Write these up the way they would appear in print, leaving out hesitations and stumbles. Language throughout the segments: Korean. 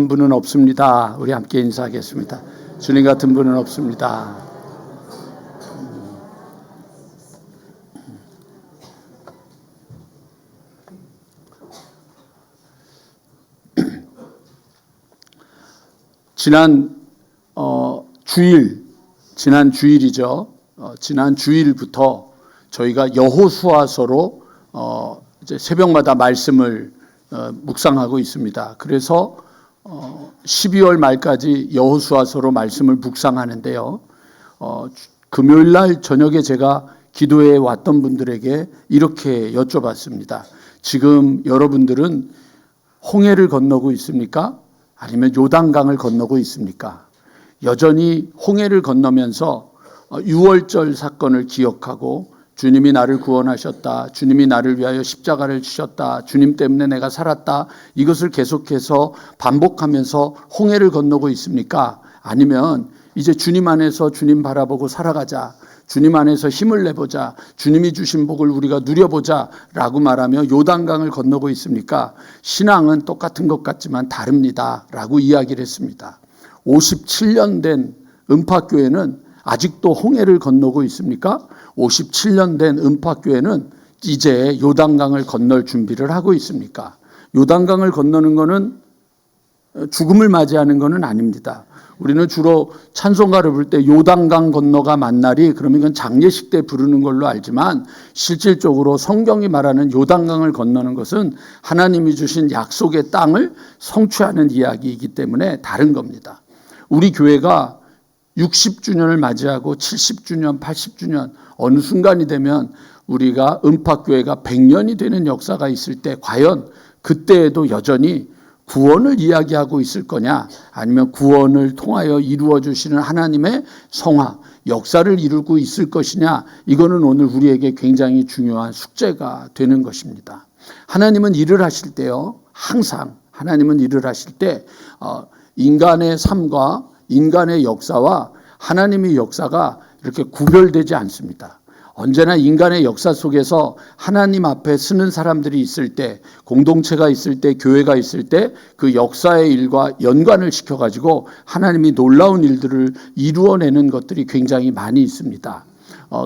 분은 없습니다. 우리 함께 인사하겠습니다. 주님 같은 분은 없습니다. 지난 주일이죠. 지난 주일부터 저희가 여호수아서로 이제 새벽마다 말씀을 묵상하고 있습니다. 그래서 12월 말까지 여호수아서로 말씀을 묵상하는데요. 금요일 날 저녁에 제가 기도해 왔던 분들에게 이렇게 여쭤봤습니다. 지금 여러분들은 홍해를 건너고 있습니까? 아니면 요단강을 건너고 있습니까? 여전히 홍해를 건너면서 유월절 사건을 기억하고 주님이 나를 구원하셨다. 주님이 나를 위하여 십자가를 지셨다. 주님 때문에 내가 살았다. 이것을 계속해서 반복하면서 홍해를 건너고 있습니까? 아니면 이제 주님 안에서 주님 바라보고 살아가자. 주님 안에서 힘을 내보자. 주님이 주신 복을 우리가 누려보자 라고 말하며 요단강을 건너고 있습니까? 신앙은 똑같은 것 같지만 다릅니다 라고 이야기를 했습니다. 57년 된 은팍교회는 아직도 홍해를 건너고 있습니까? 57년 된 은팍교회는 이제 요단강을 건널 준비를 하고 있습니까? 요단강을 건너는 것은 죽음을 맞이하는 것은 아닙니다. 우리는 주로 찬송가를 부를 때 요단강 건너가 만날이 그러면 이건 장례식 때 부르는 걸로 알지만 실질적으로 성경이 말하는 요단강을 건너는 것은 하나님이 주신 약속의 땅을 성취하는 이야기이기 때문에 다른 겁니다. 우리 교회가 60주년을 맞이하고 70주년, 80주년 어느 순간이 되면 우리가 은팍교회가 100년이 되는 역사가 있을 때 과연 그때에도 여전히 구원을 이야기하고 있을 거냐 아니면 구원을 통하여 이루어 주시는 하나님의 성화, 역사를 이루고 있을 것이냐 이거는 오늘 우리에게 굉장히 중요한 숙제가 되는 것입니다. 하나님은 일을 하실 때요. 항상 하나님은 일을 하실 때 인간의 삶과 인간의 역사와 하나님의 역사가 이렇게 구별되지 않습니다. 언제나 인간의 역사 속에서 하나님 앞에 서는 사람들이 있을 때, 공동체가 있을 때, 교회가 있을 때 그 역사의 일과 연관을 시켜가지고 하나님이 놀라운 일들을 이루어내는 것들이 굉장히 많이 있습니다.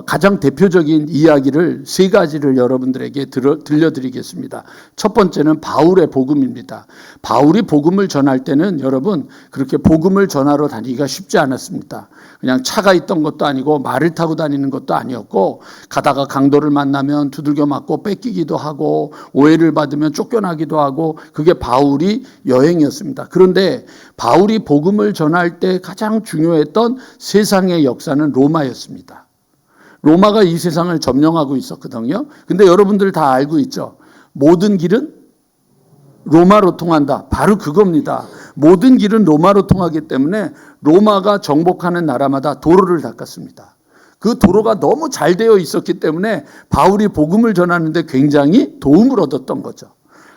가장 대표적인 이야기를 세 가지를 여러분들에게 들려드리겠습니다. 첫 번째는 바울의 복음입니다. 바울이 복음을 전할 때는 여러분 그렇게 복음을 전하러 다니기가 쉽지 않았습니다. 그냥 차가 있던 것도 아니고 말을 타고 다니는 것도 아니었고 가다가 강도를 만나면 두들겨 맞고 뺏기기도 하고 오해를 받으면 쫓겨나기도 하고 그게 바울이 여행이었습니다. 그런데 바울이 복음을 전할 때 가장 중요했던 세상의 역사는 로마였습니다. 로마가 이 세상을 점령하고 있었거든요. 근데 여러분들 다 알고 있죠. 모든 길은 로마로 통한다. 바로 그겁니다. 모든 길은 로마로 통하기 때문에 로마가 정복하는 나라마다 도로를 닦았습니다. 그 도로가 너무 잘 되어 있었기 때문에 바울이 복음을 전하는데 굉장히 도움을 얻었던 거죠.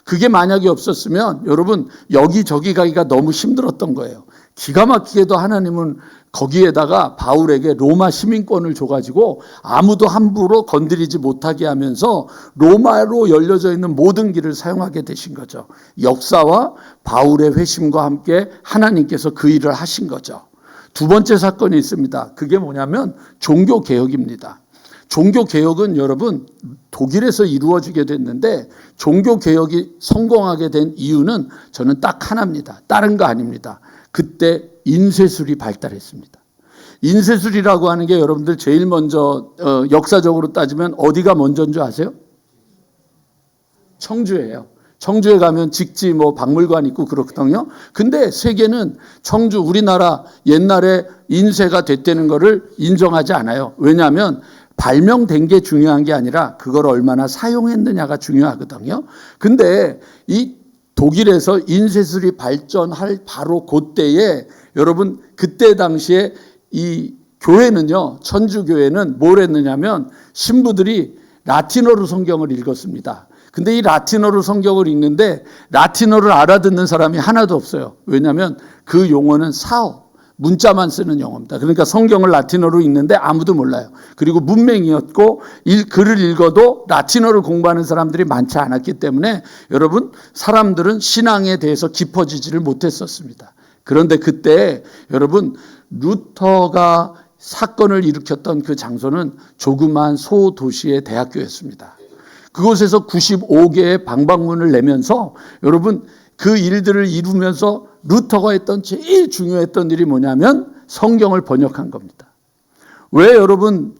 그게 만약에 없었으면 여러분 여기저기 가기가 너무 힘들었던 거예요. 기가 막히게도 하나님은 거기에다가 바울에게 로마 시민권을 줘가지고 아무도 함부로 건드리지 못하게 하면서 로마로 열려져 있는 모든 길을 사용하게 되신 거죠. 역사와 바울의 회심과 함께 하나님께서 그 일을 하신 거죠. 두 번째 사건이 있습니다. 그게 뭐냐면 종교개혁입니다. 종교개혁은 여러분 독일에서 이루어지게 됐는데 종교개혁이 성공하게 된 이유는 저는 딱 하나입니다. 다른 거 아닙니다. 그때 인쇄술이 발달했습니다. 인쇄술이라고 하는 게 여러분들 제일 먼저 역사적으로 따지면 어디가 먼저인 줄 아세요? 청주예요. 청주에 가면 직지 박물관 있고 그렇거든요. 근데 세계는 청주 우리나라 옛날에 인쇄가 됐다는 거를 인정하지 않아요. 왜냐하면 발명된 게 중요한 게 아니라 그걸 얼마나 사용했느냐가 중요하거든요. 근데 이 독일에서 인쇄술이 발전할 바로 그때에 여러분 그때 당시에 이 교회는요. 천주교회는 뭘 했느냐면 신부들이 라틴어로 성경을 읽었습니다. 근데 이 라틴어로 성경을 읽는데 라틴어를 알아듣는 사람이 하나도 없어요. 왜냐하면 그 용어는 사어, 문자만 쓰는 영어입니다. 그러니까 성경을 라틴어로 읽는데 아무도 몰라요. 그리고 문맹이었고 글을 읽어도 라틴어를 공부하는 사람들이 많지 않았기 때문에 여러분 사람들은 신앙에 대해서 깊어지지를 못했었습니다. 그런데 그때 여러분 루터가 사건을 일으켰던 그 장소는 조그만 소도시의 대학교였습니다. 그곳에서 95개의 방방문을 내면서 여러분 그 일들을 이루면서 루터가 했던 제일 중요했던 일이 뭐냐면 성경을 번역한 겁니다. 왜 여러분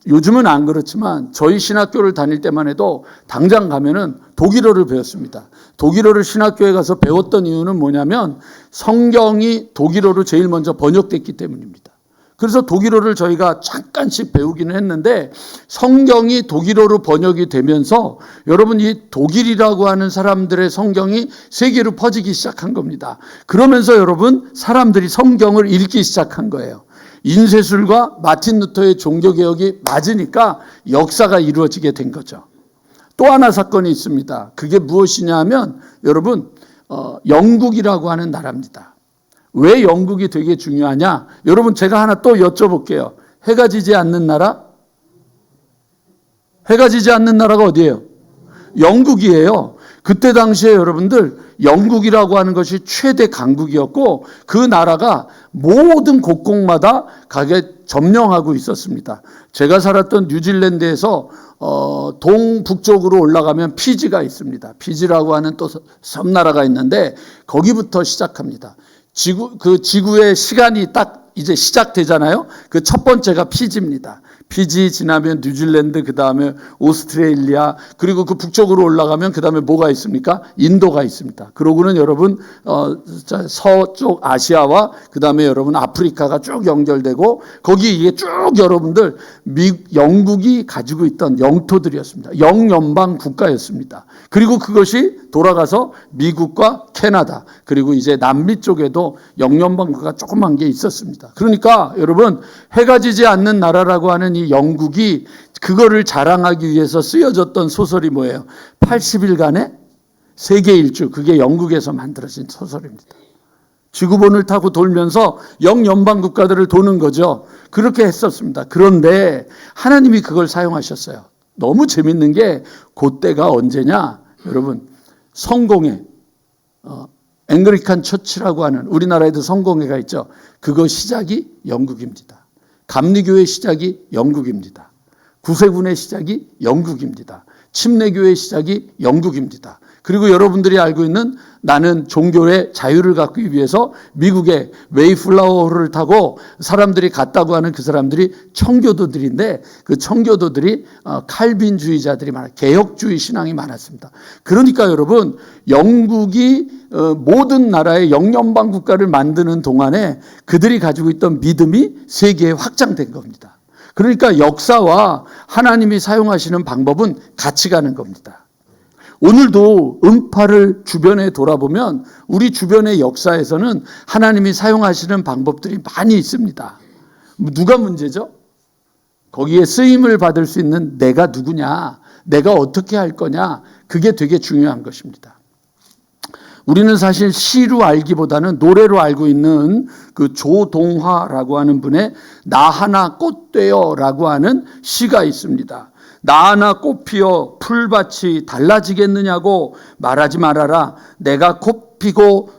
요즘은 안 그렇지만 저희 신학교를 다닐 때만 해도 당장 가면은 독일어를 배웠습니다. 독일어를 신학교에 가서 배웠던 이유는 뭐냐면 성경이 독일어로 제일 먼저 번역됐기 때문입니다. 그래서 독일어를 저희가 잠깐씩 배우기는 했는데 성경이 독일어로 번역이 되면서 여러분 이 독일이라고 하는 사람들의 성경이 세계로 퍼지기 시작한 겁니다. 그러면서 여러분 사람들이 성경을 읽기 시작한 거예요. 인쇄술과 마틴 루터의 종교개혁이 맞으니까 역사가 이루어지게 된 거죠. 또 하나 사건이 있습니다. 그게 무엇이냐 하면 여러분 영국이라고 하는 나라입니다. 왜 영국이 되게 중요하냐? 여러분 제가 하나 또 여쭤볼게요. 해가 지지 않는 나라? 해가 지지 않는 나라가 어디예요? 영국이에요. 그때 당시에 여러분들 영국이라고 하는 것이 최대 강국이었고 그 나라가 모든 곳곳마다 가게 점령하고 있었습니다. 제가 살았던 뉴질랜드에서 동북쪽으로 올라가면 피지가 있습니다. 피지라고 하는 또 섬나라가 있는데 거기부터 시작합니다. 지구의 시간이 딱 이제 시작되잖아요. 그 첫 번째가 피지입니다. 피지 지나면 뉴질랜드, 그 다음에 오스트레일리아, 그리고 그 북쪽으로 올라가면 그 다음에 뭐가 있습니까? 인도가 있습니다. 그러고는 여러분 서쪽 아시아와 그 다음에 여러분 아프리카가 쭉 연결되고 거기 이게 쭉 여러분들 영국이 가지고 있던 영토들이었습니다. 영연방 국가였습니다. 그리고 그것이 돌아가서 미국과 캐나다 그리고 이제 남미 쪽에도 영연방 국가가 조그만 게 있었습니다. 그러니까 여러분 해가 지지 않는 나라라고 하는 이 영국이 그거를 자랑하기 위해서 쓰여졌던 소설이 뭐예요? 80일간의 세계 일주. 그게 영국에서 만들어진 소설입니다. 지구본을 타고 돌면서 영연방 국가들을 도는 거죠. 그렇게 했었습니다. 그런데 하나님이 그걸 사용하셨어요. 너무 재밌는 게 그때가 언제냐? 여러분 성공회 앵글리칸 처치라고 하는 우리나라에도 성공회가 있죠. 그거 시작이 영국입니다. 감리교의 시작이 영국입니다. 구세군의 시작이 영국입니다. 침례교의 시작이 영국입니다. 그리고 여러분들이 알고 있는 나는 종교의 자유를 갖기 위해서 미국의 웨이플라워를 타고 사람들이 갔다고 하는 그 사람들이 청교도들인데 그 청교도들이 칼빈주의자들이 많아요. 개혁주의 신앙이 많았습니다. 그러니까 여러분 영국이 모든 나라의 영연방 국가를 만드는 동안에 그들이 가지고 있던 믿음이 세계에 확장된 겁니다. 그러니까 역사와 하나님이 사용하시는 방법은 같이 가는 겁니다. 오늘도 음파를 주변에 돌아보면 우리 주변의 역사에서는 하나님이 사용하시는 방법들이 많이 있습니다. 누가 문제죠? 거기에 쓰임을 받을 수 있는 내가 누구냐, 내가 어떻게 할 거냐, 그게 되게 중요한 것입니다. 우리는 사실 시로 알기보다는 노래로 알고 있는 그 조동화라고 하는 분의 나 하나 꽃 되어라고 하는 시가 있습니다. 나 하나 꽃 피어 풀밭이 달라지겠느냐고 말하지 말아라. 내가 꽃 피고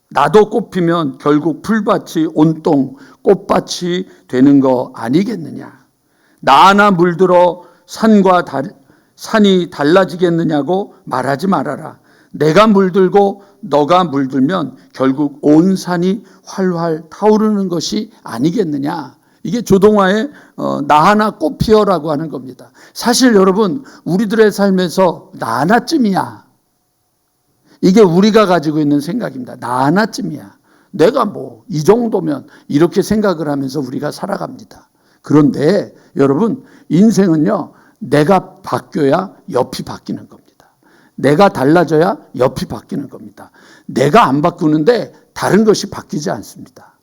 나도 꽃 피면 결국 풀밭이 온통 꽃밭이 되는 거 아니겠느냐. 나 하나 물들어 산이 달라지겠느냐고 말하지 말아라. 내가 물들고 너가 물들면 결국 온 산이 활활 타오르는 것이 아니겠느냐. 이게 조동화의 나 하나 꽃 피어라고 하는 겁니다. 사실 여러분 우리들의 삶에서 나 하나쯤이야. 이게 우리가 가지고 있는 생각입니다. 나 하나쯤이야. 내가 뭐 이 정도면 이렇게 생각을 하면서 우리가 살아갑니다. 그런데 여러분 인생은요. 내가 바뀌어야 옆이 바뀌는 겁니다. 내가 달라져야 옆이 바뀌는 겁니다. 내가 안 바꾸는데 다른 것이 바뀌지 않습니다.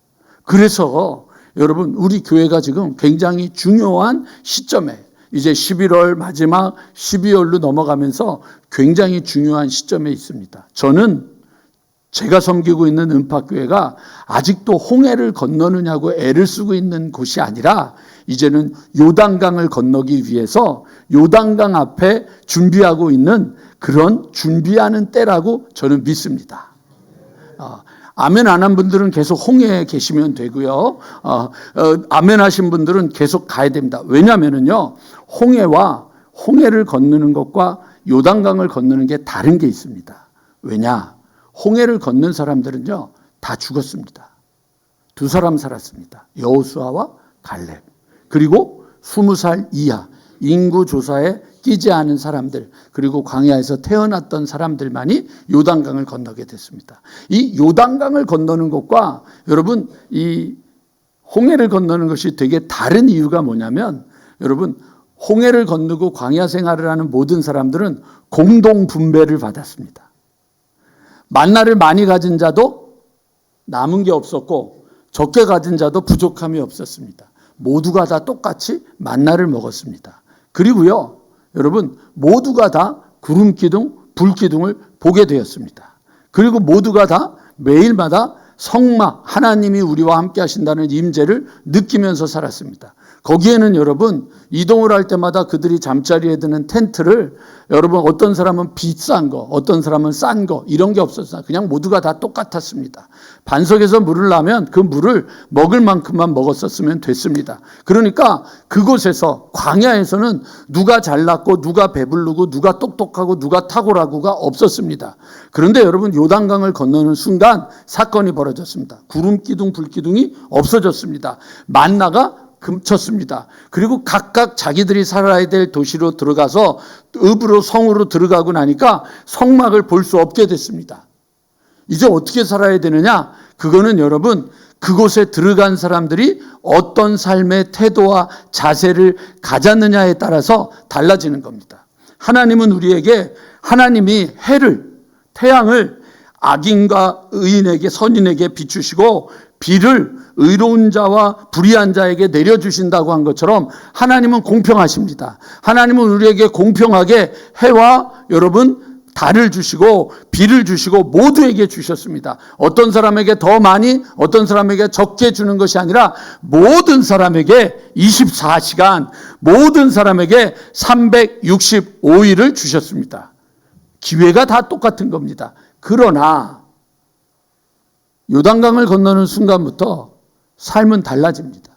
그래서 여러분 우리 교회가 지금 굉장히 중요한 시점에 이제 11월 마지막 12월로 넘어가면서 굉장히 중요한 시점에 있습니다. 저는 제가 섬기고 있는 은팍교회가 아직도 홍해를 건너느냐고 애를 쓰고 있는 곳이 아니라 이제는 요단강을 건너기 위해서 요단강 앞에 준비하고 있는 그런 준비하는 때라고 저는 믿습니다. 아멘 안 한 분들은 계속 홍해에 계시면 되고요. 아멘 하신 분들은 계속 가야 됩니다. 왜냐하면요, 홍해를 건너는 것과 요단강을 건너는 게 다른 게 있습니다. 왜냐? 홍해를 건넌 사람들은요, 다 죽었습니다. 두 사람 살았습니다. 여호수아와 갈렙. 그리고 20살 이하 인구 조사에 끼지 않은 사람들, 그리고 광야에서 태어났던 사람들만이 요단강을 건너게 됐습니다. 이 요단강을 건너는 것과 여러분 이 홍해를 건너는 것이 되게 다른 이유가 뭐냐면, 여러분 홍해를 건너고 광야 생활을 하는 모든 사람들은 공동 분배를 받았습니다. 만나를 많이 가진 자도 남은 게 없었고 적게 가진 자도 부족함이 없었습니다. 모두가 다 똑같이 만나를 먹었습니다. 그리고요, 여러분 모두가 다 구름 기둥, 불 기둥을 보게 되었습니다. 그리고 모두가 다 매일마다 성막, 하나님이 우리와 함께 하신다는 임재를 느끼면서 살았습니다. 거기에는 여러분 이동을 할 때마다 그들이 잠자리에 드는 텐트를, 여러분 어떤 사람은 비싼 거, 어떤 사람은 싼 거, 이런 게 없었어요. 그냥 모두가 다 똑같았습니다. 반석에서 물을 나면 그 물을 먹을 만큼만 먹었었으면 됐습니다. 그러니까 그곳에서, 광야에서는 누가 잘났고 누가 배부르고 누가 똑똑하고 누가 탁월하고가 없었습니다. 그런데 여러분 요단강을 건너는 순간 사건이 벌어졌습니다. 구름 기둥, 불 기둥이 없어졌습니다. 만나가 금쳤습니다. 그리고 각각 자기들이 살아야 될 도시로 들어가서 읍으로, 성으로 들어가고 나니까 성막을 볼 수 없게 됐습니다. 이제 어떻게 살아야 되느냐? 그거는 여러분 그곳에 들어간 사람들이 어떤 삶의 태도와 자세를 가졌느냐에 따라서 달라지는 겁니다. 하나님은 우리에게, 하나님이 태양을 악인과 의인에게, 선인에게 비추시고 비를 의로운 자와 불의한 자에게 내려주신다고 한 것처럼 하나님은 공평하십니다. 하나님은 우리에게 공평하게 해와 여러분 달을 주시고 비를 주시고 모두에게 주셨습니다. 어떤 사람에게 더 많이, 어떤 사람에게 적게 주는 것이 아니라 모든 사람에게 24시간, 모든 사람에게 365일을 주셨습니다. 기회가 다 똑같은 겁니다. 그러나 요단강을 건너는 순간부터 삶은 달라집니다.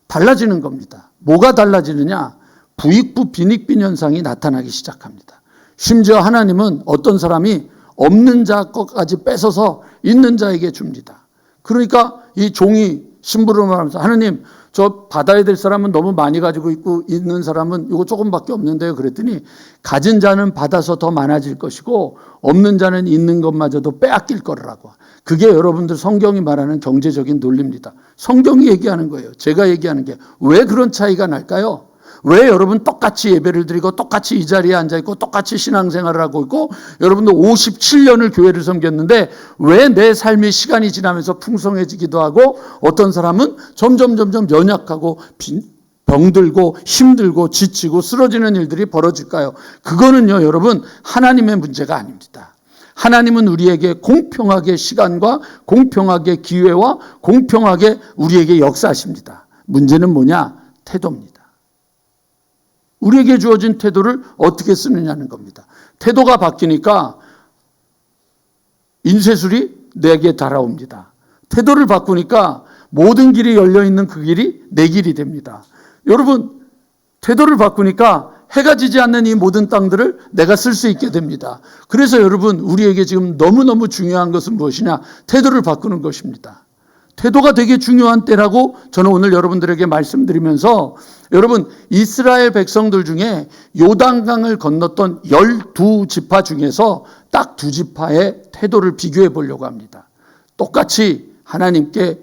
달라지는 겁니다. 뭐가 달라지느냐? 부익부 빈익빈 현상이 나타나기 시작합니다. 심지어 하나님은 어떤 사람이 없는 자 것까지 뺏어서 있는 자에게 줍니다. 그러니까 이 종이 심부름하면서, 하나님 저 받아야 될 사람은 너무 많이 가지고 있고 있는 사람은 이거 조금밖에 없는데요. 그랬더니 가진 자는 받아서 더 많아질 것이고 없는 자는 있는 것마저도 빼앗길 거라고. 그게 여러분들 성경이 말하는 경제적인 논리입니다. 성경이 얘기하는 거예요. 제가 얘기하는 게. 왜 그런 차이가 날까요? 왜 여러분 똑같이 예배를 드리고 똑같이 이 자리에 앉아있고 똑같이 신앙생활을 하고 있고 여러분도 57년을 교회를 섬겼는데 왜 내 삶의 시간이 지나면서 풍성해지기도 하고 어떤 사람은 점점 연약하고 병들고 힘들고 지치고 쓰러지는 일들이 벌어질까요? 그거는요 여러분 하나님의 문제가 아닙니다. 하나님은 우리에게 공평하게 시간과 공평하게 기회와 공평하게 우리에게 역사하십니다. 문제는 뭐냐? 태도입니다. 우리에게 주어진 태도를 어떻게 쓰느냐는 겁니다. 태도가 바뀌니까 인쇄술이 내게 달아옵니다. 태도를 바꾸니까 모든 길이 열려있는 그 길이 내 길이 됩니다. 여러분 태도를 바꾸니까 해가 지지 않는 이 모든 땅들을 내가 쓸 수 있게 됩니다. 그래서 여러분 우리에게 지금 너무너무 중요한 것은 무엇이냐? 태도를 바꾸는 것입니다. 태도가 되게 중요한 때라고 저는 오늘 여러분들에게 말씀드리면서, 여러분 이스라엘 백성들 중에 요단강을 건넜던 12지파 중에서 딱 2지파의 태도를 비교해 보려고 합니다. 똑같이 하나님께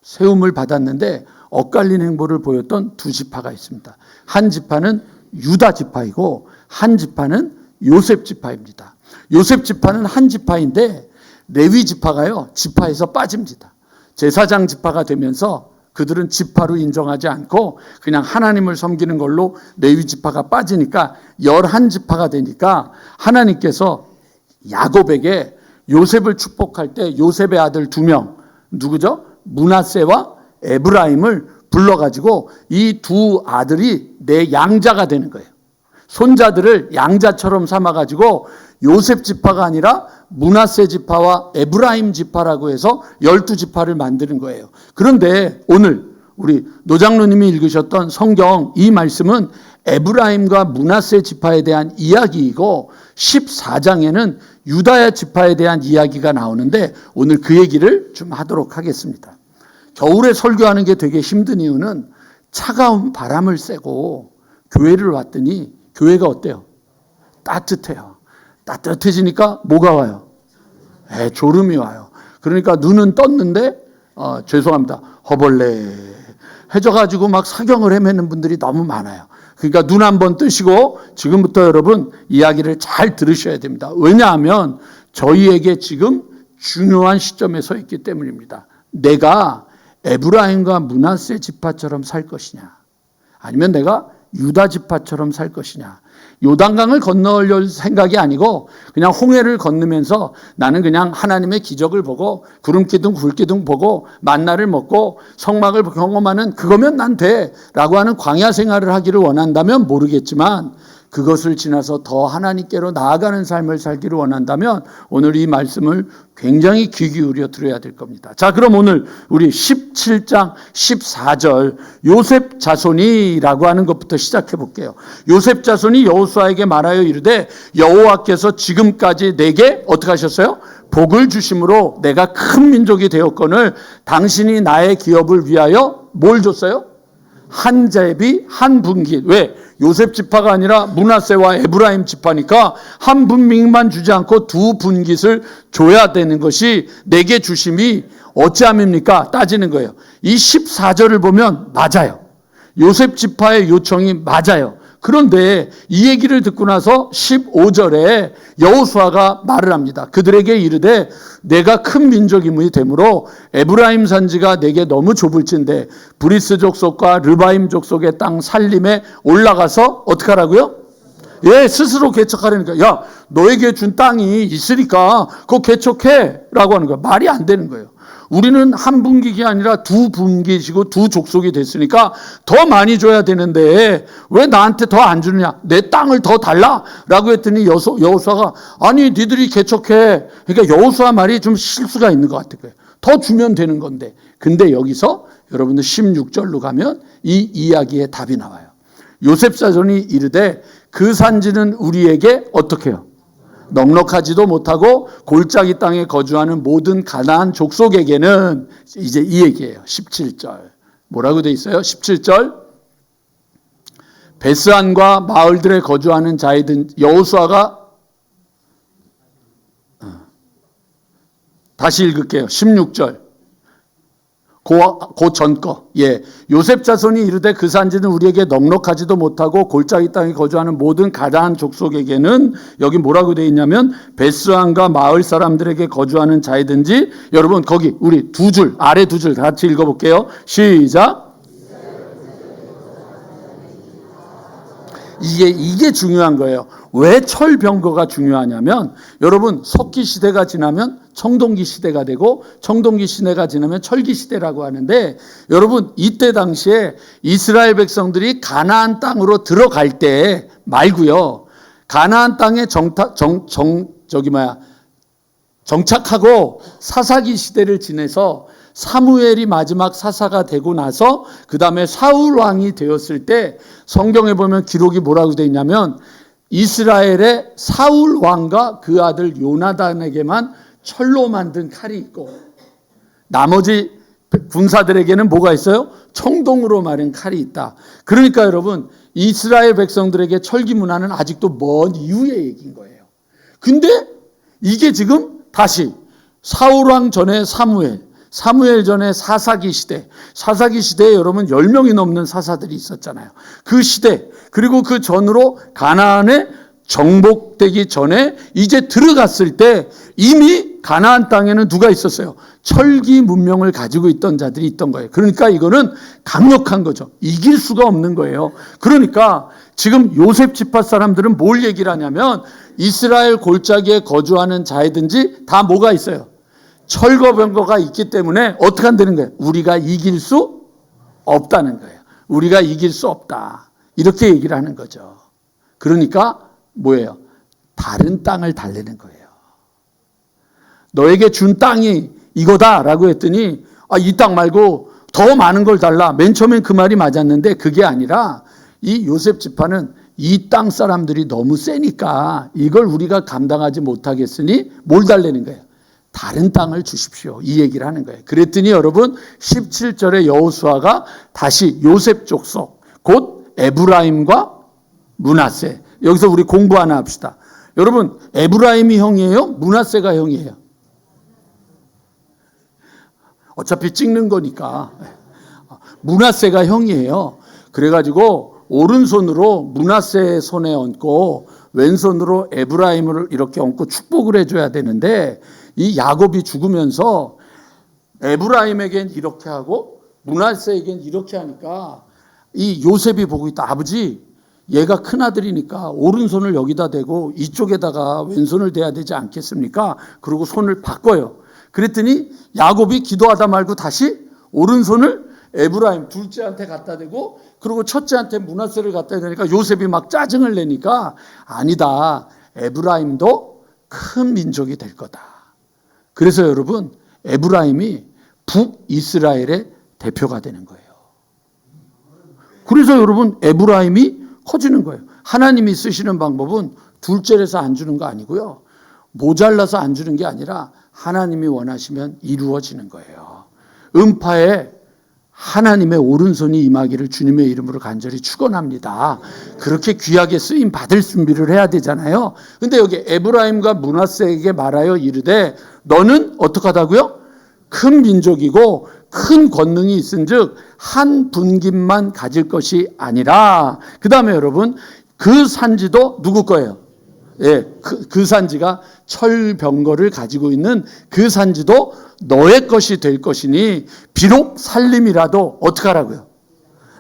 세움을 받았는데 엇갈린 행보를 보였던 2지파가 있습니다. 한 지파는 유다 지파이고 한 지파는 요셉 지파입니다. 요셉 지파는 한 지파인데 레위 지파가요 지파에서 빠집니다. 제사장 지파가 되면서 그들은 지파로 인정하지 않고 그냥 하나님을 섬기는 걸로 레위 지파가 빠지니까 11지파가 되니까 하나님께서 야곱에게 요셉을 축복할 때 요셉의 아들 2명, 누구죠? 므낫세와 에브라임을 불러가지고 이 두 아들이 내 양자가 되는 거예요. 손자들을 양자처럼 삼아가지고 요셉 지파가 아니라 므낫세 지파와 에브라임 지파라고 해서 12지파를 만드는 거예요. 그런데 오늘 우리 노장로님이 읽으셨던 성경 이 말씀은 에브라임과 므낫세 지파에 대한 이야기이고 14장에는 유다야 지파에 대한 이야기가 나오는데 오늘 그 얘기를 좀 하도록 하겠습니다. 겨울에 설교하는 게 되게 힘든 이유는 차가운 바람을 쐬고 교회를 왔더니 교회가 어때요? 따뜻해요. 따뜻해지니까 뭐가 와요? 졸음이 와요. 그러니까 눈은 떴는데 죄송합니다. 허벌레 해져가지고 막 사경을 헤매는 분들이 너무 많아요. 그러니까 눈 한번 뜨시고 지금부터 여러분 이야기를 잘 들으셔야 됩니다. 왜냐하면 저희에게 지금 중요한 시점에 서 있기 때문입니다. 내가 에브라임과 므낫세 지파처럼 살 것이냐, 아니면 내가 유다 지파처럼 살 것이냐. 요단강을 건너올 생각이 아니고 그냥 홍해를 건너면서 나는 그냥 하나님의 기적을 보고 구름기둥 불기둥 보고 만나를 먹고 성막을 경험하는 그거면 난 돼 라고 하는 광야 생활을 하기를 원한다면 모르겠지만, 그것을 지나서 더 하나님께로 나아가는 삶을 살기를 원한다면 오늘 이 말씀을 굉장히 귀 기울여 들어야 될 겁니다. 자, 그럼 오늘 우리 17장 14절 요셉 자손이라고 하는 것부터 시작해 볼게요. 요셉 자손이 여호수아에게 말하여 이르되 여호와께서 지금까지 내게 어떻게 하셨어요? 복을 주심으로 내가 큰 민족이 되었거늘 당신이 나의 기업을 위하여 뭘 줬어요? 한 제비 한 분깃. 왜? 요셉 지파가 아니라 므낫세와 에브라임 지파니까 한 분깃만 주지 않고 두 분깃을 줘야 되는 것이 내게 주심이 어찌함입니까? 따지는 거예요. 이 14절을 보면 맞아요. 요셉 지파의 요청이 맞아요. 그런데 이 얘기를 듣고 나서 15절에 여호수아가 말을 합니다. 그들에게 이르되 내가 큰 민족임이 되므로 에브라임 산지가 내게 너무 좁을진데 브리스 족속과 르바임 족속의 땅 살림에 올라가서 어떻게 하라고요? 예, 스스로 개척하라니까. 야, 너에게 준 땅이 있으니까 그거 개척해 라고 하는 거야. 말이 안 되는 거예요. 우리는 한 분깃이 아니라 두 분깃이고 두 족속이 됐으니까 더 많이 줘야 되는데 왜 나한테 더 안 주느냐? 내 땅을 더 달라? 라고 했더니 여호수아가 아니 니들이 개척해. 그러니까 여호수아 말이 좀 실수가 있는 것 같아요. 더 주면 되는 건데. 근데 여기서 여러분들 16절로 가면 이 이야기의 답이 나와요. 요셉 자손이 이르되 그 산지는 우리에게 어떻게 해요? 넉넉하지도 못하고 골짜기 땅에 거주하는 모든 가나안 족속에게는, 이제 이 얘기예요. 17절 뭐라고 돼 있어요? 17절 베스안과 마을들에 거주하는 자이든 여호수아가 다시 읽을게요. 16절 그 전 거. 예. 요셉 자손이 이르되 그 산지는 우리에게 넉넉하지도 못하고 골짜기 땅에 거주하는 모든 가나안 족속에게는, 여기 뭐라고 되어 있냐면 베스안과 마을 사람들에게 거주하는 자이든지, 여러분 거기 우리 두 줄 아래 두 줄 같이 읽어볼게요. 시작. 이게 중요한 거예요. 왜 철병거가 중요하냐면, 여러분 석기 시대가 지나면 청동기 시대가 되고 청동기 시대가 지나면 철기 시대라고 하는데, 여러분 이때 당시에 이스라엘 백성들이 가나안 땅으로 들어갈 때 말고요, 가나안 땅에 정착하고 사사기 시대를 지내서 사무엘이 마지막 사사가 되고 나서 그 다음에 사울 왕이 되었을 때 성경에 보면 기록이 뭐라고 되어 있냐면, 이스라엘의 사울 왕과 그 아들 요나단에게만 철로 만든 칼이 있고 나머지 군사들에게는 뭐가 있어요? 청동으로 마른 칼이 있다. 그러니까 여러분 이스라엘 백성들에게 철기 문화는 아직도 먼 이후의 얘기인 거예요. 근데 이게 지금 다시 사울왕 전에 사무엘 전에 사사기 시대에 여러분 10명이 넘는 사사들이 있었잖아요. 그 시대, 그리고 그 전으로 가나안에 정복되기 전에 이제 들어갔을 때 이미 가나안 땅에는 누가 있었어요? 철기 문명을 가지고 있던 자들이 있던 거예요. 그러니까 이거는 강력한 거죠. 이길 수가 없는 거예요. 그러니까 지금 요셉 지파 사람들은 뭘 얘기를 하냐면 이스라엘 골짜기에 거주하는 자이든지 다 뭐가 있어요? 철거병거가 있기 때문에 어떻게 한다는 거예요? 우리가 이길 수 없다는 거예요. 우리가 이길 수 없다. 이렇게 얘기를 하는 거죠. 그러니까 뭐예요? 다른 땅을 달래는 거예요. 너에게 준 땅이 이거다라고 했더니 이 땅 말고 더 많은 걸 달라. 맨 처음엔 그 말이 맞았는데 그게 아니라 이 요셉 지파는 이 땅 사람들이 너무 세니까 이걸 우리가 감당하지 못하겠으니 뭘 달래는 거예요? 다른 땅을 주십시오. 이 얘기를 하는 거예요. 그랬더니 여러분 17절에 여호수아가 다시 요셉 족속 곧 에브라임과 므낫세, 여기서 우리 공부 하나 합시다. 여러분 에브라임이 형이에요? 므낫세가 형이에요? 어차피 찍는 거니까 므낫세가 형이에요. 그래가지고 오른손으로 므낫세의 손에 얹고 왼손으로 에브라임을 이렇게 얹고 축복을 해줘야 되는데 이 야곱이 죽으면서 에브라임에겐 이렇게 하고 므낫세에겐 이렇게 하니까 이 요셉이 보고 있다. 아버지, 얘가 큰아들이니까 오른손을 여기다 대고 이쪽에다가 왼손을 대야 되지 않겠습니까? 그리고 손을 바꿔요. 그랬더니 야곱이 기도하다 말고 다시 오른손을 에브라임 둘째한테 갖다 대고 그리고 첫째한테 므낫세를 갖다 대니까 요셉이 막 짜증을 내니까 아니다. 에브라임도 큰 민족이 될 거다. 그래서 여러분 에브라임이 북이스라엘의 대표가 되는 거예요. 그래서 여러분 에브라임이 커지는 거예요. 하나님이 쓰시는 방법은 둘째라서 안 주는 거 아니고요. 모자라서 안 주는 게 아니라 하나님이 원하시면 이루어지는 거예요. 음파에 하나님의 오른손이 임하기를 주님의 이름으로 간절히 축원합니다. 그렇게 귀하게 쓰임 받을 준비를 해야 되잖아요. 근데 여기 에브라임과 므낫세에게 말하여 이르되 너는 어떡하다고요? 큰 민족이고 큰 권능이 있은즉 한 분깃만 가질 것이 아니라, 그 다음에 여러분 그 산지도 누구 거예요? 예, 그 산지가 철병거를 가지고 있는 그 산지도 너의 것이 될 것이니 비록 살림이라도 어떻게 하라고요?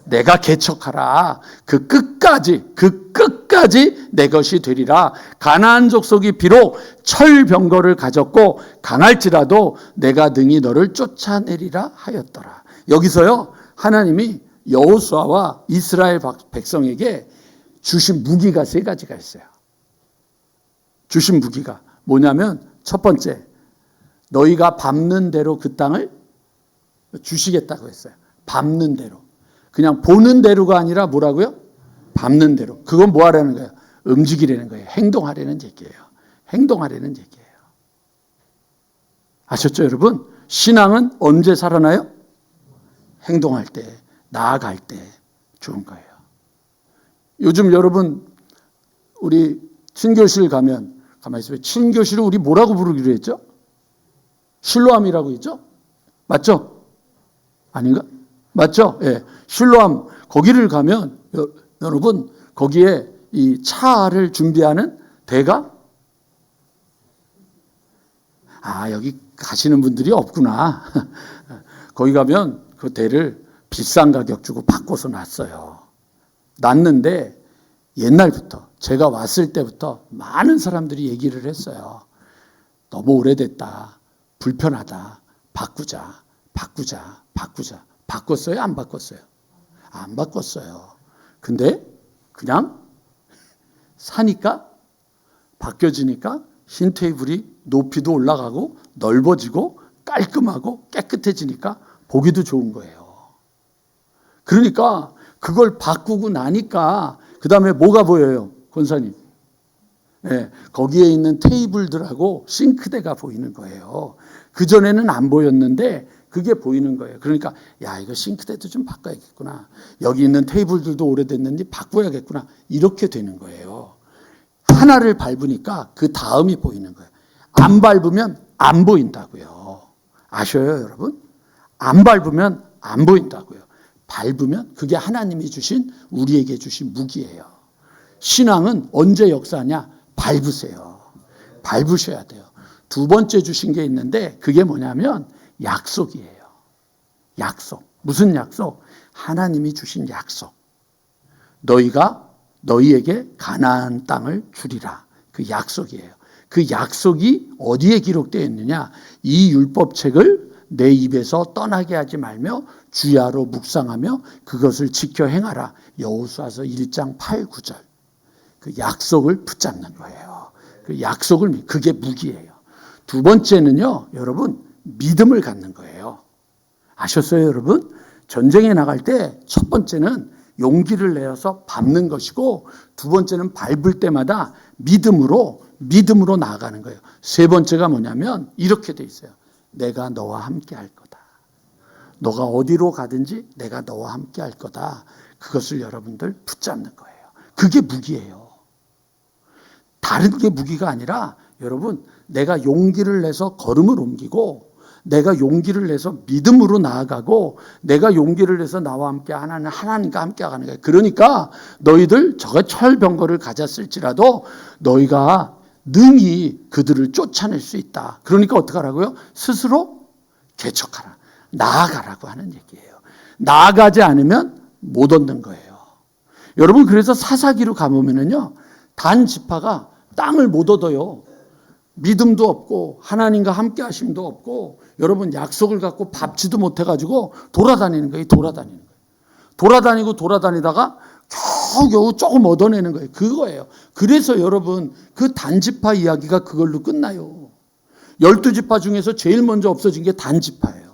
내가 개척하라. 그 끝까지 내 것이 되리라. 가나안 족속이 비록 철병거를 가졌고 강할지라도 내가 능히 너를 쫓아내리라 하였더라. 여기서요 하나님이 여호수아와 이스라엘 백성에게 주신 무기가 세 가지가 있어요. 주신 무기가 뭐냐면 첫 번째, 너희가 밟는 대로 그 땅을 주시겠다고 했어요. 밟는 대로. 그냥 보는 대로가 아니라 뭐라고요? 밟는 대로. 그건 뭐 하라는 거예요? 움직이라는 거예요. 행동하라는 얘기예요. 행동하라는 얘기예요. 아셨죠 여러분? 신앙은 언제 살아나요? 행동할 때, 나아갈 때 좋은 거예요. 요즘 여러분 우리 친교실 가면 가만히 있어요. 친교실을 우리 뭐라고 부르기로 했죠? 실로암이라고 했죠? 맞죠? 아닌가? 맞죠? 예. 실로암 거기를 가면 여러분 거기에 이 차를 준비하는 대가 여기 가시는 분들이 없구나. 거기 가면 그 대를 비싼 가격 주고 바꿔서 놨어요. 놨는데 옛날부터 제가 왔을 때부터 많은 사람들이 얘기를 했어요. 너무 오래됐다. 불편하다. 바꾸자. 바꿨어요? 안 바꿨어요? 안 바꿨어요. 근데 그냥 사니까 바뀌어지니까 흰 테이블이 높이도 올라가고 넓어지고 깔끔하고 깨끗해지니까 보기도 좋은 거예요. 그러니까 그걸 바꾸고 나니까 그 다음에 뭐가 보여요? 권사님. 네, 거기에 있는 테이블들하고 싱크대가 보이는 거예요. 그전에는 안 보였는데 그게 보이는 거예요. 그러니까 이거 싱크대도 좀 바꿔야겠구나. 여기 있는 테이블들도 오래됐는데 바꿔야겠구나. 이렇게 되는 거예요. 하나를 밟으니까 그 다음이 보이는 거예요. 안 밟으면 안 보인다고요. 아셔요 여러분? 안 밟으면 안 보인다고요. 밟으면 그게 하나님이 주신 우리에게 주신 무기예요. 신앙은 언제 역사하냐? 밟으세요. 밟으셔야 돼요. 두 번째 주신 게 있는데 그게 뭐냐면 약속이에요. 약속. 무슨 약속? 하나님이 주신 약속. 너희가 너희에게 가나안 땅을 주리라. 그 약속이에요. 그 약속이 어디에 기록되어 있느냐? 이 율법책을 내 입에서 떠나게 하지 말며 주야로 묵상하며 그것을 지켜 행하라. 여호수아서 1장 8, 9절. 그 약속을 붙잡는 거예요. 그 약속을, 그게 무기예요. 두 번째는요, 여러분, 믿음을 갖는 거예요. 아셨어요, 여러분? 전쟁에 나갈 때 첫 번째는 용기를 내어서 밟는 것이고, 두 번째는 밟을 때마다 믿음으로 나아가는 거예요. 세 번째가 뭐냐면 이렇게 돼 있어요. 내가 너와 함께 할 거다. 너가 어디로 가든지 내가 너와 함께 할 거다. 그것을 여러분들 붙잡는 거예요. 그게 무기예요. 다른 게 무기가 아니라 여러분, 내가 용기를 내서 걸음을 옮기고, 내가 용기를 내서 믿음으로 나아가고, 내가 용기를 내서 나와 함께 하나님과 함께 하는 거예요. 그러니까 너희들 저거 철병거를 가졌을지라도 너희가 능히 그들을 쫓아낼 수 있다. 그러니까 어떻게 하라고요? 스스로 개척하라. 나아가라고 하는 얘기예요. 나아가지 않으면 못 얻는 거예요. 여러분, 그래서 사사기로 가보면은요, 단 지파가 땅을 못 얻어요. 믿음도 없고 하나님과 함께 하심도 없고, 여러분 약속을 갖고 밟지도 못해가지고 돌아다니는 거예요. 돌아다니다가 겨우겨우 조금 얻어내는 거예요. 그거예요. 그래서 여러분, 그 단지파 이야기가 그걸로 끝나요. 12지파 중에서 제일 먼저 없어진 게 단지파예요.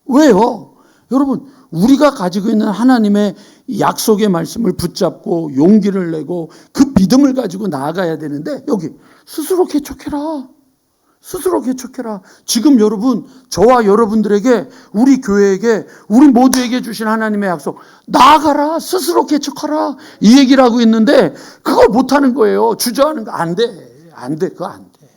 왜요? 여러분, 우리가 가지고 있는 하나님의 약속의 말씀을 붙잡고 용기를 내고 그 믿음을 가지고 나아가야 되는데, 여기 스스로 개척해라. 스스로 개척해라. 지금 여러분, 저와 여러분들에게, 우리 교회에게, 우리 모두에게 주신 하나님의 약속, 나아가라. 스스로 개척하라. 이 얘기를 하고 있는데 그걸 못하는 거예요. 주저하는 거 안 돼. 안 돼. 그거 안 돼.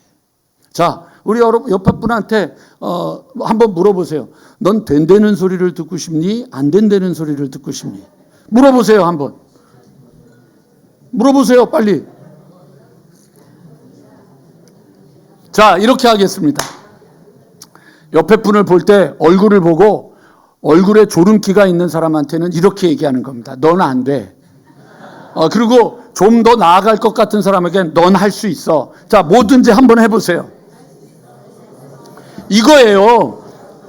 자, 우리 여러분 옆에 분한테 한번 물어보세요. 넌 된다는 소리를 듣고 싶니? 안 된다는 소리를 듣고 싶니? 물어보세요. 한번 물어보세요. 빨리. 자, 이렇게 하겠습니다. 옆에 분을 볼 때 얼굴을 보고 얼굴에 조름기가 있는 사람한테는 이렇게 얘기하는 겁니다. 넌 안 돼. 그리고 좀 더 나아갈 것 같은 사람에게는 넌 할 수 있어. 자, 뭐든지 한번 해보세요. 이거예요.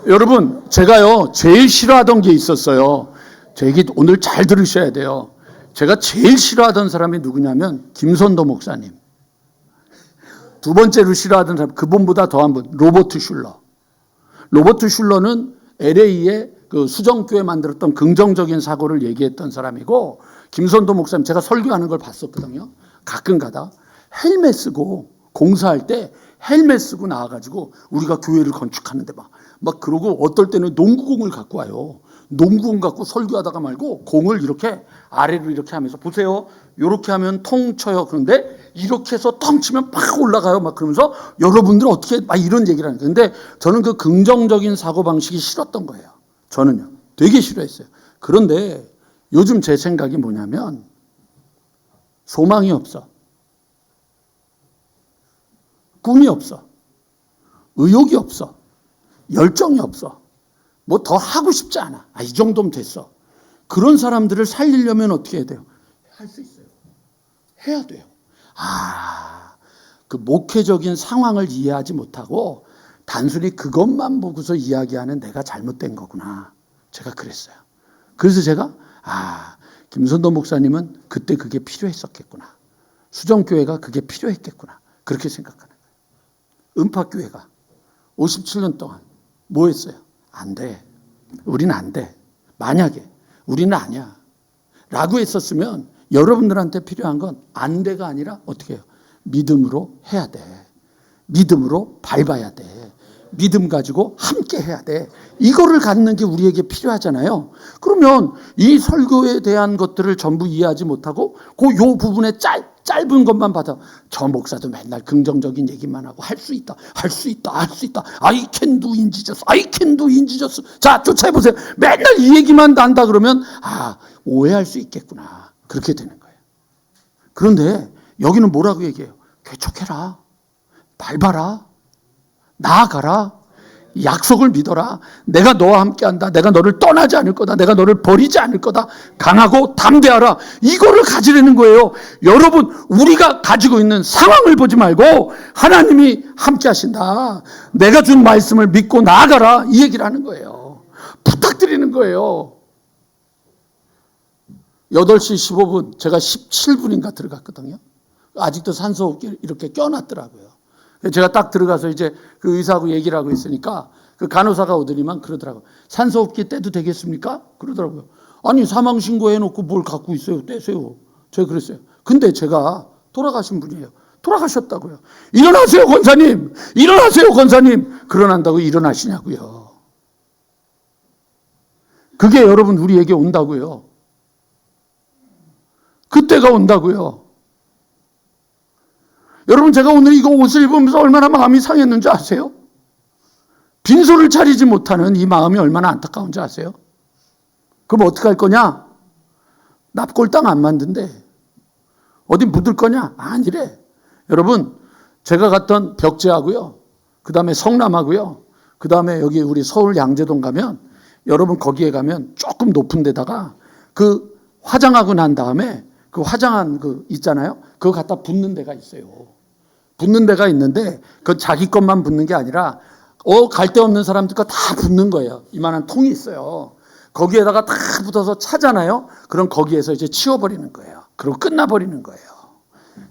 여러분, 제가요 제일 싫어하던 게 있었어요. 제 얘기 오늘 잘 들으셔야 돼요. 제가 제일 싫어하던 사람이 누구냐면 김선도 목사님. 두 번째로 싫어하던 사람, 그분보다 더한 분, 로버트 슐러. 로버트 슐러는 LA에 그 수정교회 만들었던 긍정적인 사고를 얘기했던 사람이고, 김선도 목사님, 제가 설교하는 걸 봤었거든요. 가끔 가다 헬멧 쓰고 공사할 때 헬멧 쓰고 나와가지고 우리가 교회를 건축하는데 막 그러고, 어떨 때는 농구공을 갖고 와요. 농구공 갖고 설교하다가 말고 공을 이렇게 아래로 이렇게 하면서, 보세요, 이렇게 하면 통 쳐요. 그런데 이렇게 해서 텅 치면 팍 올라가요. 막 그러면서 여러분들 어떻게 막 이런 얘기를 하는 거예요. 근데 저는 그 긍정적인 사고방식이 싫었던 거예요. 저는요. 되게 싫어했어요. 그런데 요즘 제 생각이 뭐냐면, 소망이 없어. 꿈이 없어. 의욕이 없어. 열정이 없어. 뭐 더 하고 싶지 않아. 이 정도면 됐어. 그런 사람들을 살리려면 어떻게 해야 돼요? 할 수 있어요. 해야 돼요. 그 목회적인 상황을 이해하지 못하고 단순히 그것만 보고서 이야기하는 내가 잘못된 거구나. 제가 그랬어요. 그래서 제가 김선도 목사님은 그때 그게 필요했었겠구나. 수정교회가 그게 필요했겠구나. 그렇게 생각하는 거예요. 은팍교회가 57년 동안 뭐 했어요? 안 돼. 우리는 안 돼. 만약에 우리는 아니야 라고 했었으면, 여러분들한테 필요한 건 안 돼가 아니라 어떻게 해요? 믿음으로 해야 돼. 믿음으로 밟아야 돼. 믿음 가지고 함께 해야 돼. 이거를 갖는 게 우리에게 필요하잖아요. 그러면 이 설교에 대한 것들을 전부 이해하지 못하고 요 부분에 짧은 것만 받아, 저 목사도 맨날 긍정적인 얘기만 하고 할 수 있다. I can do in Jesus. 자, 쫓아해보세요. 맨날 이 얘기만 한다 그러면 오해할 수 있겠구나. 그렇게 되는 거예요. 그런데 여기는 뭐라고 얘기해요? 개척해라. 밟아라. 나아가라. 약속을 믿어라. 내가 너와 함께한다. 내가 너를 떠나지 않을 거다. 내가 너를 버리지 않을 거다. 강하고 담대하라. 이거를 가지려는 거예요. 여러분, 우리가 가지고 있는 상황을 보지 말고 하나님이 함께 하신다. 내가 준 말씀을 믿고 나아가라. 이 얘기를 하는 거예요. 부탁드리는 거예요. 8시 15분, 제가 17분인가 들어갔거든요. 아직도 산소호흡기 이렇게 껴놨더라고요. 제가 딱 들어가서 이제 그 의사하고 얘기를 하고 있으니까 그 간호사가 오더니만 그러더라고요. 산소호흡기 떼도 되겠습니까? 그러더라고요. 아니, 사망신고 해놓고 뭘 갖고 있어요. 떼세요. 제가 그랬어요. 근데 제가 돌아가신 분이에요. 돌아가셨다고요. 일어나세요, 권사님. 일어나세요, 권사님. 그러난다고 일어나시냐고요. 그게 여러분 우리에게 온다고요. 그때가 온다고요. 여러분, 제가 오늘 이거 옷을 입으면서 얼마나 마음이 상했는지 아세요? 빈손을 차리지 못하는 이 마음이 얼마나 안타까운지 아세요? 그럼 어떻게 할 거냐? 납골당 안 만든대. 어디 묻을 거냐? 아니래. 여러분, 제가 갔던 벽제하고요, 그 다음에 성남하고요, 그 다음에 여기 우리 서울 양재동 가면, 여러분 거기에 가면 조금 높은 데다가 그 화장하고 난 다음에 그 화장한 그 있잖아요. 그거 갖다 붓는 데가 있어요. 붓는 데가 있는데 그 자기 것만 붓는 게 아니라 갈 데 없는 사람들 거 다 붓는 거예요. 이만한 통이 있어요. 거기에다가 다 붓어서 차잖아요. 그럼 거기에서 이제 치워버리는 거예요. 그리고 끝나버리는 거예요.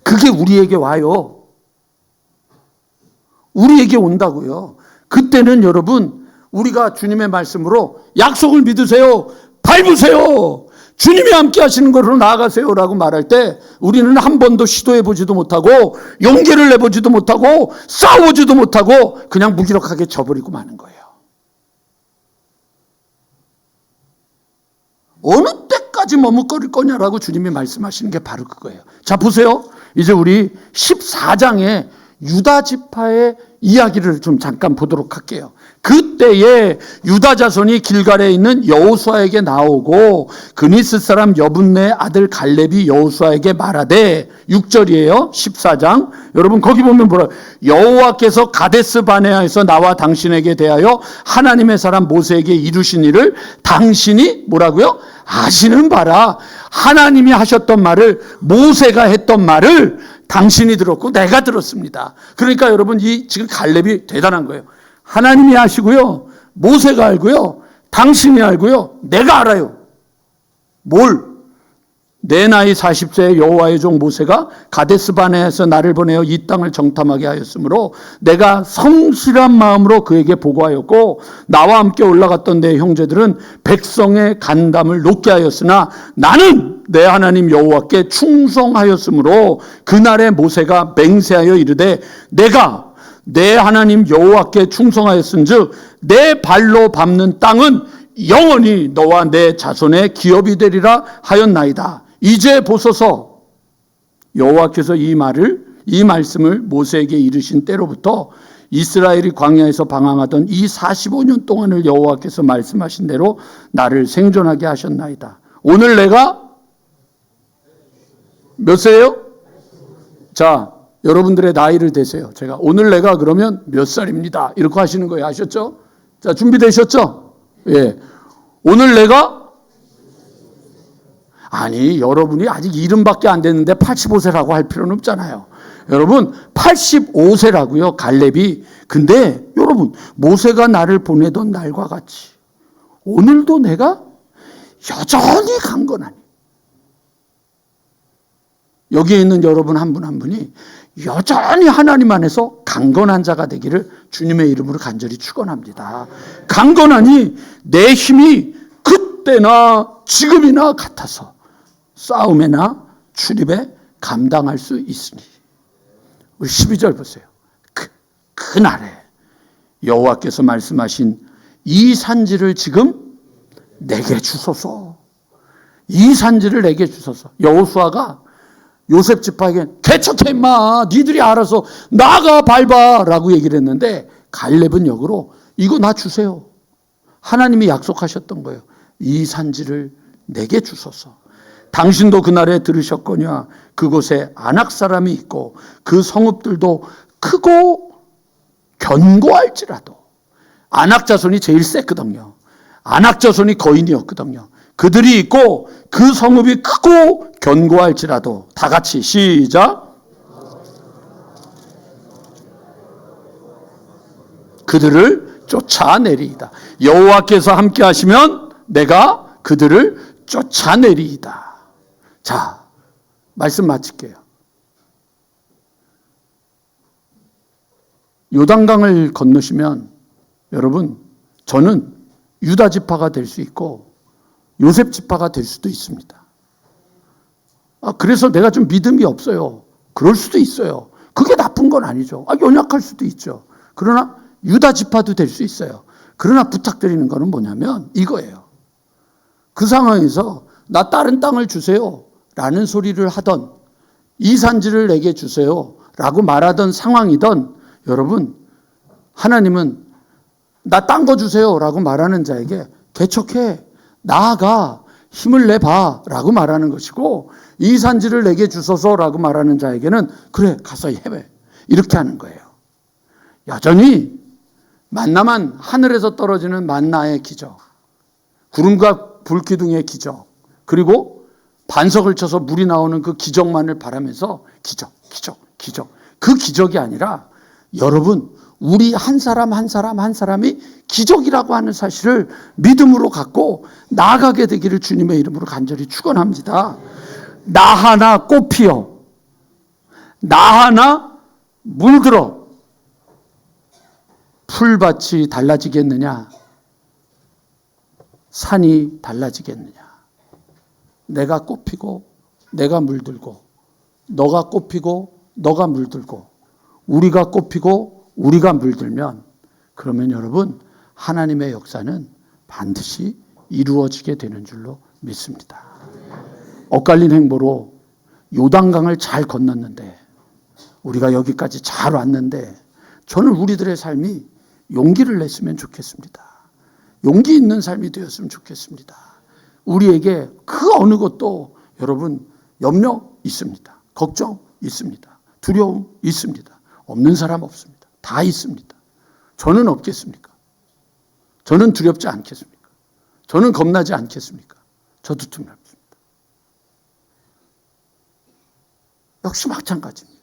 그게 우리에게 와요. 우리에게 온다고요. 그때는 여러분, 우리가 주님의 말씀으로 약속을 믿으세요. 밟으세요. 주님이 함께 하시는 것으로 나아가세요 라고 말할 때 우리는 한 번도 시도해보지도 못하고 용기를 내보지도 못하고 싸워보지도 못하고 그냥 무기력하게 져버리고 마는 거예요. 어느 때까지 머뭇거릴 거냐라고 주님이 말씀하시는 게 바로 그거예요. 자, 보세요. 이제 우리 14장의 유다 지파의 이야기를 좀 잠깐 보도록 할게요. 그때에 유다 자손이 길갈에 있는 여호수아에게 나오고 그니스 사람 여분네 아들 갈렙이 여호수아에게 말하되, 6절이에요. 14장. 여러분 거기 보면 뭐라, 여호와께서 가데스 바네아에서 나와 당신에게 대하여 하나님의 사람 모세에게 이루신 일을 당신이 뭐라고요? 아시는 바라. 하나님이 하셨던 말을, 모세가 했던 말을 당신이 들었고 내가 들었습니다. 그러니까 여러분, 이 지금 갈렙이 대단한 거예요. 하나님이 아시고요, 모세가 알고요, 당신이 알고요, 내가 알아요. 뭘? 내 나이 40세의 여호와의 종 모세가 가데스 바네아에서 나를 보내어 이 땅을 정탐하게 하였으므로 내가 성실한 마음으로 그에게 보고하였고 나와 함께 올라갔던 내 형제들은 백성의 간담을 높게 하였으나 나는 내 하나님 여호와께 충성하였으므로 그날에 모세가 맹세하여 이르되 내가 내 하나님 여호와께 충성하였은즉 내 발로 밟는 땅은 영원히 너와 내 자손의 기업이 되리라 하였나이다. 이제 보소서, 여호와께서 이 말씀을 모세에게 이르신 때로부터 이스라엘이 광야에서 방황하던 이 45년 동안을 여호와께서 말씀하신 대로 나를 생존하게 하셨나이다. 오늘 내가 몇 세예요? 자, 여러분들의 나이를 대세요. 제가 오늘 내가 그러면 몇 살입니다. 이렇게 하시는 거예요. 아셨죠? 자, 준비되셨죠? 예. 오늘 내가, 아니, 여러분이 아직 70밖에 안 됐는데 85세라고 할 필요는 없잖아요. 여러분, 85세라고요, 갈렙이. 근데 여러분, 모세가 나를 보내던 날과 같이 오늘도 내가 여전히 강건하니, 여기에 있는 여러분 한 분 한 분이 여전히 하나님 안에서 강건한 자가 되기를 주님의 이름으로 간절히 축원합니다. 강건하니 내 힘이 그때나 지금이나 같아서 싸움에나 출입에 감당할 수 있으니. 우리 12절 보세요. 그날에 여호와께서 말씀하신 이 산지를 지금 내게 주소서. 이 산지를 내게 주소서. 여호수아가 요셉 지파에게 개척해 임마, 니들이 알아서 나가 밟아 라고 얘기를 했는데, 갈렙은 역으로 이거 나 주세요. 하나님이 약속하셨던 거예요. 이 산지를 내게 주소서. 당신도 그날에 들으셨거냐, 그곳에 아낙 사람이 있고 그 성읍들도 크고 견고할지라도 아낙 자손이 제일 셌거든요. 아낙 자손이 거인이었거든요. 그들이 있고 그 성읍이 크고 견고할지라도 다 같이 시작. 그들을 쫓아내리이다. 여호와께서 함께 하시면 내가 그들을 쫓아내리이다. 자, 말씀 마칠게요. 요단강을 건너시면 여러분, 저는 유다 지파가 될 수 있고 요셉 지파가 될 수도 있습니다. 그래서 내가 좀 믿음이 없어요. 그럴 수도 있어요. 그게 나쁜 건 아니죠. 연약할 수도 있죠. 그러나 유다 지파도 될 수 있어요. 그러나 부탁드리는 거는 뭐냐면 이거예요. 그 상황에서 나 다른 땅을 주세요 라는 소리를 하던, 이 산지를 내게 주세요 라고 말하던 상황이던, 여러분, 하나님은 나 딴 거 주세요 라고 말하는 자에게 개척해, 나아가, 힘을 내봐 라고 말하는 것이고, 이 산지를 내게 주소서 라고 말하는 자에게는 그래 가서 해봐 이렇게 하는 거예요. 여전히 만나만 하늘에서 떨어지는 만나의 기적, 구름과 불기둥의 기적, 그리고 반석을 쳐서 물이 나오는 그 기적만을 바라면서 기적. 그 기적이 아니라 여러분, 우리 한 사람 한 사람이 기적이라고 하는 사실을 믿음으로 갖고 나아가게 되기를 주님의 이름으로 간절히 축원합니다. 나 하나 꽃 피어, 나 하나 물들어 풀밭이 달라지겠느냐? 산이 달라지겠느냐? 내가 꽃 피고 내가 물들고, 너가 꽃 피고 너가 물들고, 우리가 꽃 피고 우리가 물들면, 그러면 여러분, 하나님의 역사는 반드시 이루어지게 되는 줄로 믿습니다. 엇갈린 행보로 요단강을 잘 건넜는데, 우리가 여기까지 잘 왔는데, 저는 우리들의 삶이 용기를 냈으면 좋겠습니다. 용기 있는 삶이 되었으면 좋겠습니다. 우리에게 그 어느 것도 여러분 염려 있습니다. 걱정 있습니다. 두려움 있습니다. 없는 사람 없습니다. 다 있습니다. 저는 없겠습니까? 저는 두렵지 않겠습니까? 저는 겁나지 않겠습니까? 저도 두렵습니다. 역시 마찬가지입니다.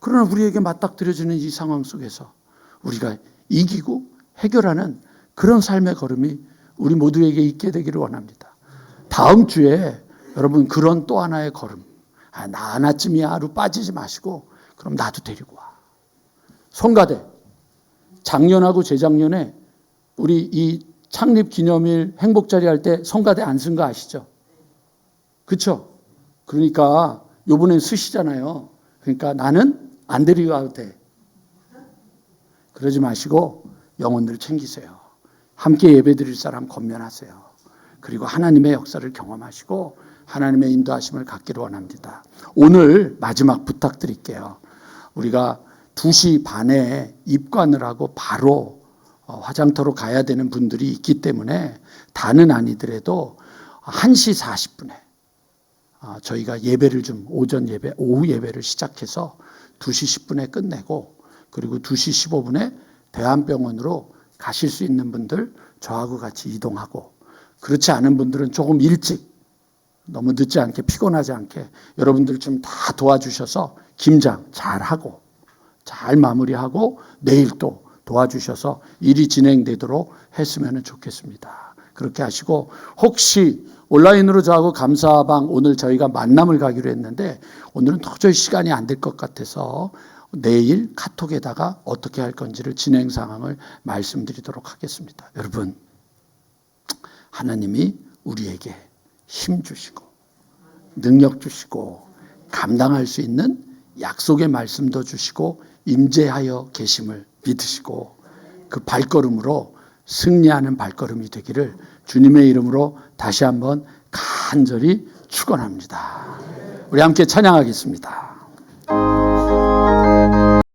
그러나 우리에게 맞닥뜨려지는 이 상황 속에서 우리가 이기고 해결하는 그런 삶의 걸음이 우리 모두에게 있게 되기를 원합니다. 다음 주에 여러분, 그런 또 하나의 걸음, 나 하나쯤이야 하루 빠지지 마시고 그럼 나도 데리고 와. 성가대, 작년하고 재작년에 우리 이 창립기념일 행복자리 할 때 성가대 안 쓴 거 아시죠? 그렇죠? 그러니까 요번엔 쓰시잖아요. 그러니까 나는 안 데리고 가도 돼. 그러지 마시고 영혼들 챙기세요. 함께 예배드릴 사람 건면하세요. 그리고 하나님의 역사를 경험하시고 하나님의 인도하심을 갖기를 원합니다. 오늘 마지막 부탁드릴게요. 우리가 2시 반에 입관을 하고 바로 화장터로 가야 되는 분들이 있기 때문에 다는 아니더라도 1시 40분에 저희가 예배를 좀, 오전 예배, 오후 예배를 시작해서 2시 10분에 끝내고, 그리고 2시 15분에 대한병원으로 가실 수 있는 분들 저하고 같이 이동하고, 그렇지 않은 분들은 조금 일찍, 너무 늦지 않게, 피곤하지 않게 여러분들 좀 다 도와주셔서 김장 잘하고 잘 마무리하고 내일 또 도와주셔서 일이 진행되도록 했으면 좋겠습니다. 그렇게 하시고, 혹시 온라인으로 저하고 감사방 오늘 저희가 만남을 가기로 했는데 오늘은 도저히 시간이 안 될 것 같아서 내일 카톡에다가 어떻게 할 건지를 진행 상황을 말씀드리도록 하겠습니다. 여러분, 하나님이 우리에게 힘 주시고 능력 주시고 감당할 수 있는 약속의 말씀도 주시고 임재하여 계심을 믿으시고 그 발걸음으로 승리하는 발걸음이 되기를 주님의 이름으로 다시 한번 간절히 축원합니다. 우리 함께 찬양하겠습니다.